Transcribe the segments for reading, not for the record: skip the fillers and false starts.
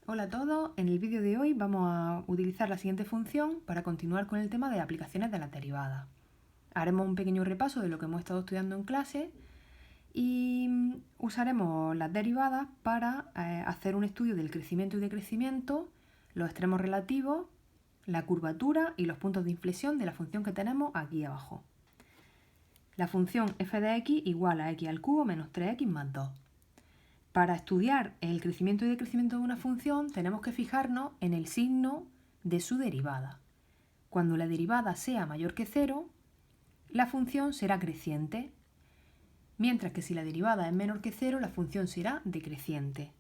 Hola a todos, en el vídeo de hoy vamos a utilizar la siguiente función para continuar con el tema de aplicaciones de las derivadas. Haremos un pequeño repaso de lo que hemos estado estudiando en clase y usaremos las derivadas para hacer un estudio del crecimiento y decrecimiento, los extremos relativos, la curvatura y los puntos de inflexión de la función que tenemos aquí abajo. La función f de x igual a x al cubo menos 3x más 2. Para estudiar el crecimiento y decrecimiento de una función tenemos que fijarnos en el signo de su derivada. Cuando la derivada sea mayor que 0, la función será creciente, mientras que si la derivada es menor que 0, la función será decreciente.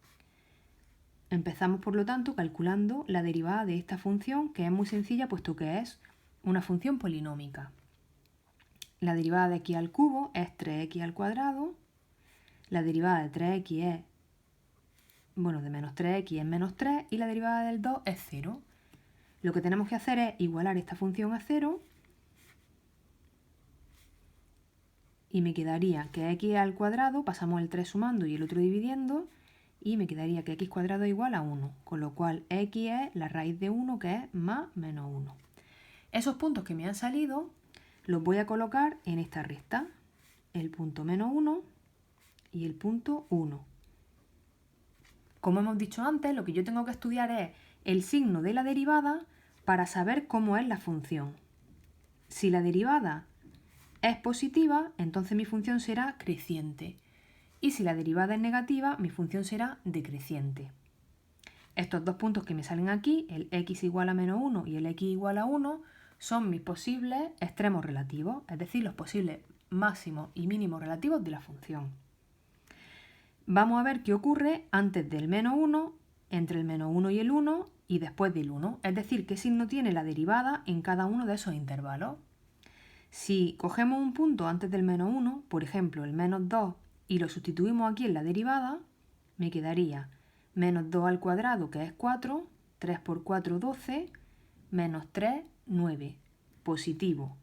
Empezamos, por lo tanto, calculando la derivada de esta función, que es muy sencilla puesto que es una función polinómica. La derivada de x al cubo es 3x al cuadrado, la derivada de 3x es de menos 3x es menos 3 y la derivada del 2 es 0. Lo que tenemos que hacer es igualar esta función a 0 y me quedaría que x al cuadrado, pasamos el 3 sumando y el otro dividiendo, y me quedaría que x cuadrado es igual a 1, con lo cual x es la raíz de 1, que es más menos 1. Esos puntos que me han salido los voy a colocar en esta recta, el punto menos 1 y el punto 1. Como hemos dicho antes, lo que yo tengo que estudiar es el signo de la derivada para saber cómo es la función. Si la derivada es positiva, entonces mi función será creciente. Y si la derivada es negativa, mi función será decreciente. Estos dos puntos que me salen aquí, el x igual a menos 1 y el x igual a 1, son mis posibles extremos relativos, es decir, los posibles máximos y mínimos relativos de la función. Vamos a ver qué ocurre antes del menos 1, entre el menos 1 y el 1 y después del 1, es decir, qué signo tiene la derivada en cada uno de esos intervalos. Si cogemos un punto antes del menos 1, por ejemplo el menos 2, y lo sustituimos aquí en la derivada, me quedaría menos 2 al cuadrado, que es 4, 3 por 4, 12, menos 3, 9, positivo.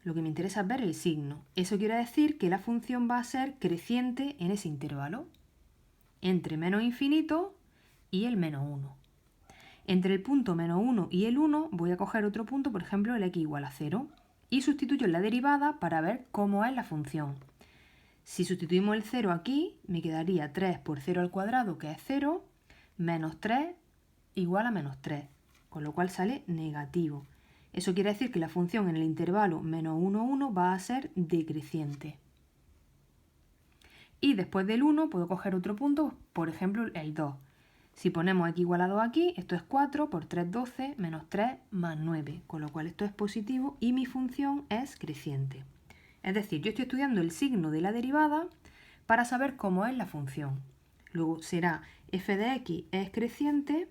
Lo que me interesa es ver el signo. Eso quiere decir que la función va a ser creciente en ese intervalo, entre menos infinito y el menos 1. Entre el punto menos 1 y el 1 voy a coger otro punto, por ejemplo el x igual a 0, y sustituyo en la derivada para ver cómo es la función. Si sustituimos el 0 aquí, me quedaría 3 por 0 al cuadrado, que es 0, menos 3 igual a menos 3, con lo cual sale negativo. Eso quiere decir que la función en el intervalo menos 1, 1 va a ser decreciente. Y después del 1 puedo coger otro punto, por ejemplo el 2. Si ponemos x igual a 2 aquí, esto es 4 por 3, 12, menos 3 más 9, con lo cual esto es positivo y mi función es creciente. Es decir, yo estoy estudiando el signo de la derivada para saber cómo es la función. Luego será f de x es creciente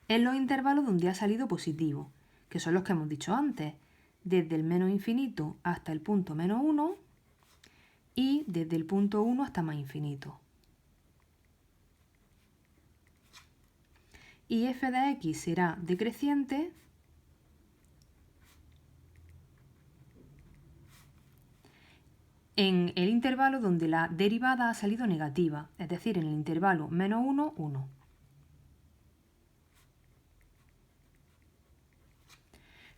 en los intervalos donde ha salido positivo, que son los que hemos dicho antes, desde el menos infinito hasta el punto menos 1 y desde el punto 1 hasta más infinito. Y f de x será decreciente en el intervalo donde la derivada ha salido negativa, es decir, en el intervalo menos 1, 1.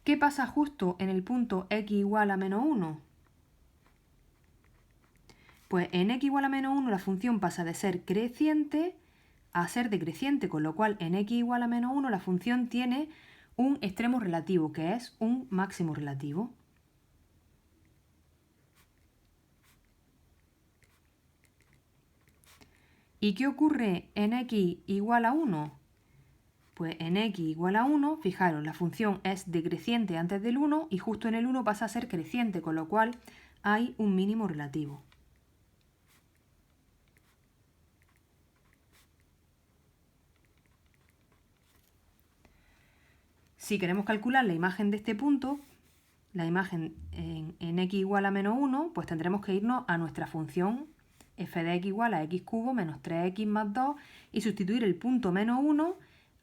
¿Qué pasa justo en el punto x igual a menos 1? Pues en x igual a menos 1 la función pasa de ser creciente a ser decreciente, con lo cual en x igual a menos 1 la función tiene un extremo relativo, que es un máximo relativo. ¿Y qué ocurre en x igual a 1? Pues en x igual a 1, fijaros, la función es decreciente antes del 1 y justo en el 1 pasa a ser creciente, con lo cual hay un mínimo relativo. Si queremos calcular la imagen de este punto, la imagen en x igual a menos 1, pues tendremos que irnos a nuestra función f de x igual a x cubo menos 3x más 2 y sustituir el punto menos 1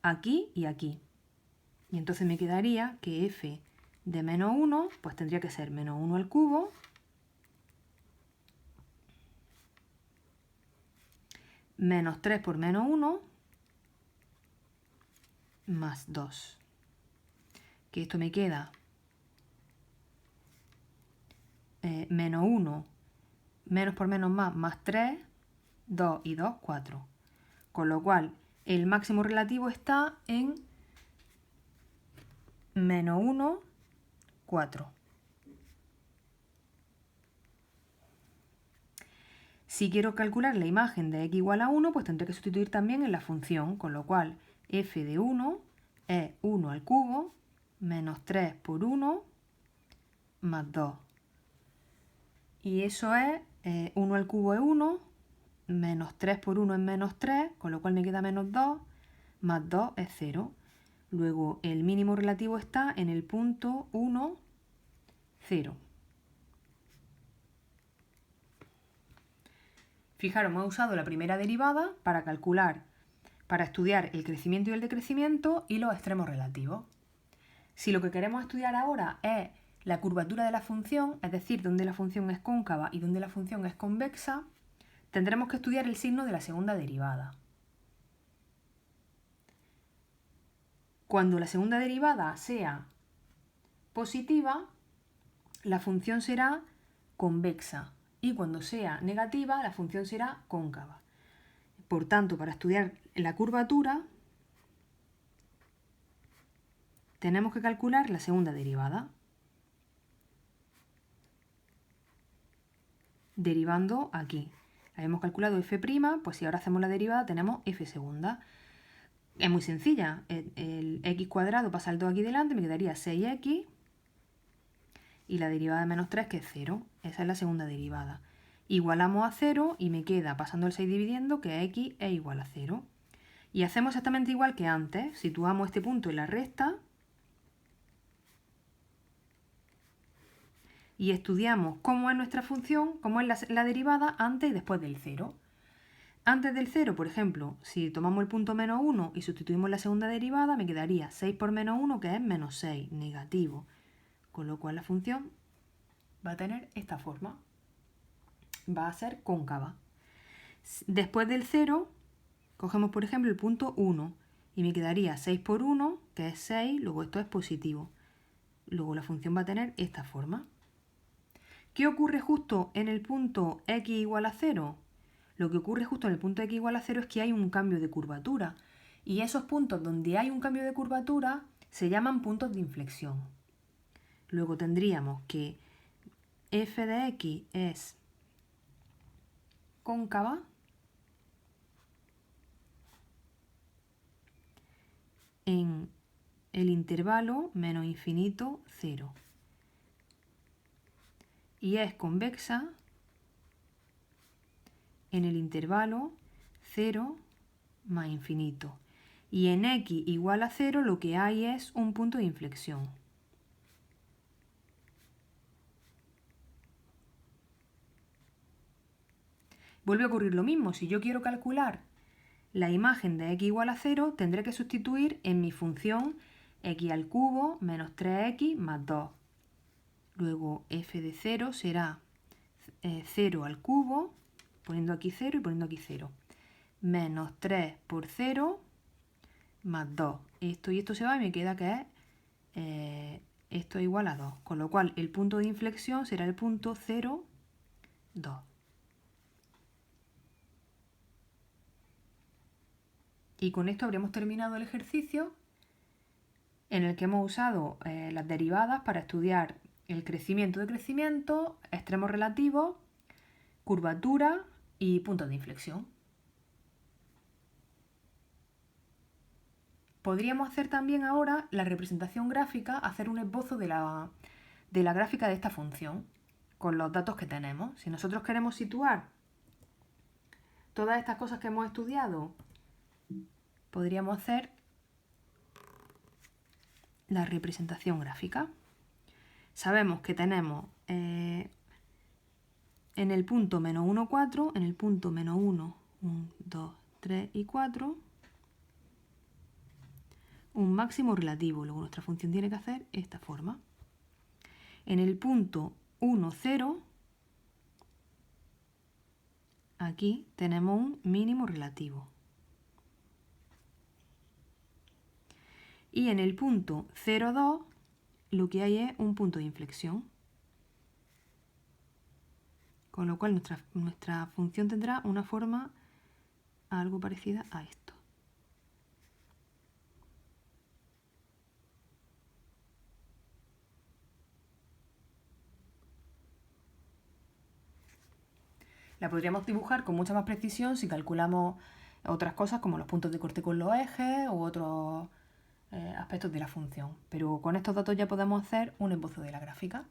aquí y aquí. Y entonces me quedaría que f de menos 1 pues tendría que ser menos 1 al cubo menos 3 por menos 1 más 2. Que esto me queda menos 1, menos por menos más 3, 2 y 2, 4. Con lo cual, el máximo relativo está en menos 1, 4. Si quiero calcular la imagen de x igual a 1, pues tendré que sustituir también en la función, con lo cual f de 1 es 1 al cubo menos 3 por 1 más 2. Y eso es 1 al cubo es 1, menos 3 por 1 es menos 3, con lo cual me queda menos 2, más 2 es 0. Luego el mínimo relativo está en el punto 1, 0. Fijaros, hemos usado la primera derivada para estudiar el crecimiento y el decrecimiento y los extremos relativos. Si lo que queremos estudiar ahora es la curvatura de la función, es decir, dónde la función es cóncava y dónde la función es convexa, tendremos que estudiar el signo de la segunda derivada. Cuando la segunda derivada sea positiva, la función será convexa y cuando sea negativa, la función será cóncava. Por tanto, para estudiar la curvatura, tenemos que calcular la segunda derivada. Derivando aquí. Habíamos calculado f', pues si ahora hacemos la derivada tenemos f segunda. Es muy sencilla. El x cuadrado pasa el 2 aquí delante, me quedaría 6x. Y la derivada de menos 3, que es 0. Esa es la segunda derivada. Igualamos a 0 y me queda, pasando el 6 dividiendo, que x es igual a 0. Y hacemos exactamente igual que antes. Situamos este punto en la recta y estudiamos cómo es nuestra función, cómo es la derivada antes y después del 0. Antes del 0, por ejemplo, si tomamos el punto menos 1 y sustituimos la segunda derivada, me quedaría 6 por menos 1, que es menos 6, negativo. Con lo cual la función va a tener esta forma. Va a ser cóncava. Después del 0, cogemos por ejemplo el punto 1 y me quedaría 6 por 1, que es 6, luego esto es positivo. Luego la función va a tener esta forma. ¿Qué ocurre justo en el punto x igual a 0? Lo que ocurre justo en el punto x igual a 0 es que hay un cambio de curvatura. Y esos puntos donde hay un cambio de curvatura se llaman puntos de inflexión. Luego tendríamos que f de x es cóncava en el intervalo menos infinito 0. Y es convexa en el intervalo 0 más infinito. Y en x igual a 0 lo que hay es un punto de inflexión. Vuelve a ocurrir lo mismo. Si yo quiero calcular la imagen de x igual a 0, tendré que sustituir en mi función x al cubo menos 3x más 2. Luego f de 0 será 0 al cubo, poniendo aquí 0 y poniendo aquí 0. Menos 3 por 0 más 2. Esto y esto se va y me queda que es esto es igual a 2. Con lo cual el punto de inflexión será el punto 0, 2. Y con esto habríamos terminado el ejercicio en el que hemos usado las derivadas para estudiar el crecimiento de crecimiento, extremos relativos, curvatura y puntos de inflexión. Podríamos hacer también ahora la representación gráfica, hacer un esbozo de la gráfica de esta función con los datos que tenemos. Si nosotros queremos situar todas estas cosas que hemos estudiado, podríamos hacer la representación gráfica. Sabemos que tenemos en el punto menos 1, 4, en el punto menos 1, 1, 2, 3 y 4, un máximo relativo. Luego nuestra función tiene que hacer esta forma. En el punto 1, 0, aquí tenemos un mínimo relativo. Y en el punto 0,2 lo que hay es un punto de inflexión. Con lo cual nuestra función tendrá una forma algo parecida a esto. La podríamos dibujar con mucha más precisión si calculamos otras cosas como los puntos de corte con los ejes u otros aspectos de la función. Pero con estos datos ya podemos hacer un esbozo de la gráfica.